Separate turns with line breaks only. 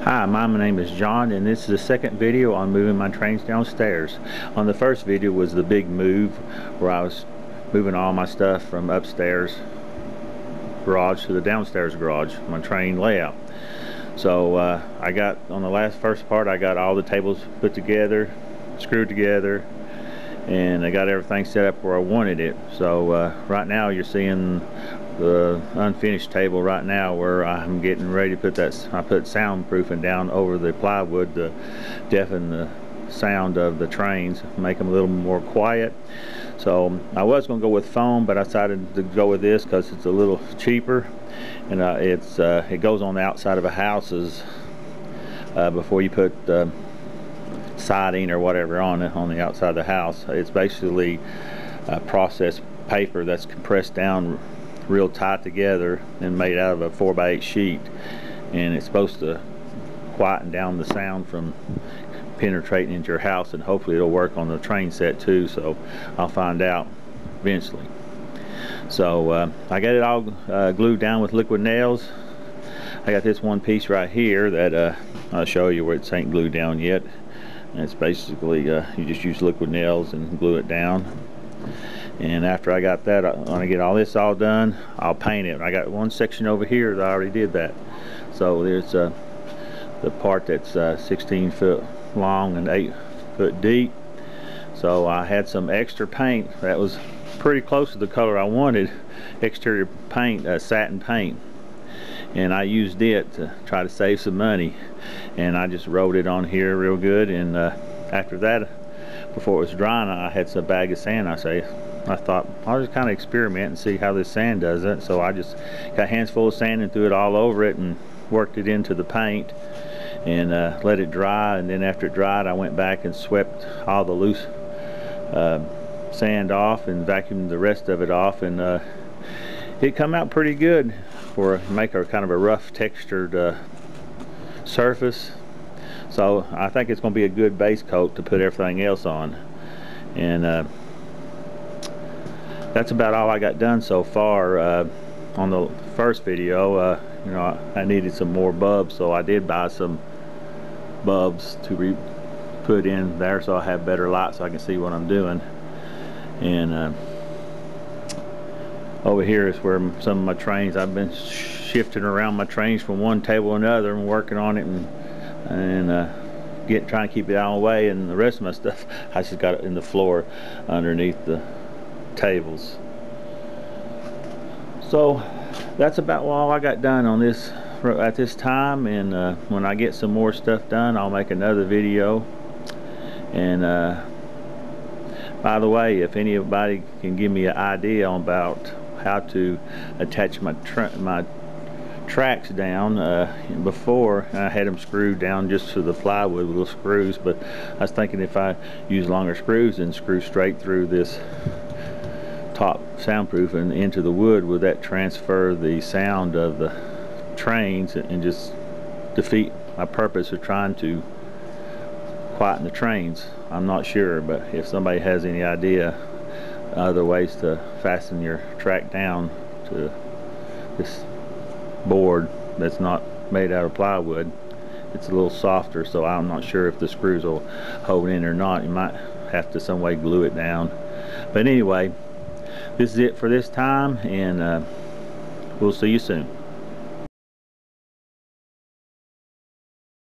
Hi, my name is John, and this is the second video on moving my trains downstairs. On the first video was the big move where I was moving all my stuff from upstairs garage to the downstairs garage, my train layout. So I got on the first part, I got all the tables put together, screwed together, and I got everything set up where I wanted it. So right now you're seeing the unfinished table right now, where I'm getting ready to put that. I put soundproofing down over the plywood to deafen the sound of the trains, make them a little more quiet. So I was going to go with foam, but I decided to go with this because it's a little cheaper, and it goes on the outside of a houses before you put siding or whatever on it on the outside of the house. It's basically processed paper that's compressed down real tight together and made out of a 4x8 sheet, and it's supposed to quieten down the sound from penetrating into your house, and hopefully it'll work on the train set too. So I'll find out eventually. So I got it all glued down with liquid nails. I got this one piece right here that I'll show you where it ain't glued down yet. And it's basically you just use liquid nails and glue it down. And after I got that, when I get all this all done, I'll paint it. I got one section over here that I already did that. So there's the part that's 16 foot long and 8 foot deep. So I had some extra paint that was pretty close to the color I wanted, exterior paint, satin paint, and I used it to try to save some money. And I just wrote it on here real good. And after that, before it was drying, I had some bag of sand. I thought I'll just kind of experiment and see how this sand does it. So I just got a handful of sand and threw it all over it and worked it into the paint and let it dry. And then after it dried, I went back and swept all the loose sand off and vacuumed the rest of it off, and it come out pretty good for make a kind of a rough textured surface. So I think it's going to be a good base coat to put everything else on. And that's about all I got done so far. On the first video, you know, I needed some more bulbs, so I did buy some bulbs to put in there so I have better light so I can see what I'm doing. And over here is where some of my trains, I've been shifting around my trains from one table to another and working on it, and trying to keep it out of the way. And the rest of my stuff I just got it in the floor underneath the tables. So that's about all I got done on this at this time. And when I get some more stuff done, I'll make another video. And by the way, if anybody can give me an idea about how to attach my tracks down, before I had them screwed down just to the plywood with little screws, but I was thinking if I use longer screws and screw straight through this top soundproof and into the wood, would that transfer the sound of the trains and just defeat my purpose of trying to quieten the trains? I'm not sure, but if somebody has any idea other ways to fasten your track down to this board that's not made out of plywood, it's a little softer, so I'm not sure if the screws will hold in or not. You might have to some way glue it down. But anyway, this is it for this time, and we'll see you soon.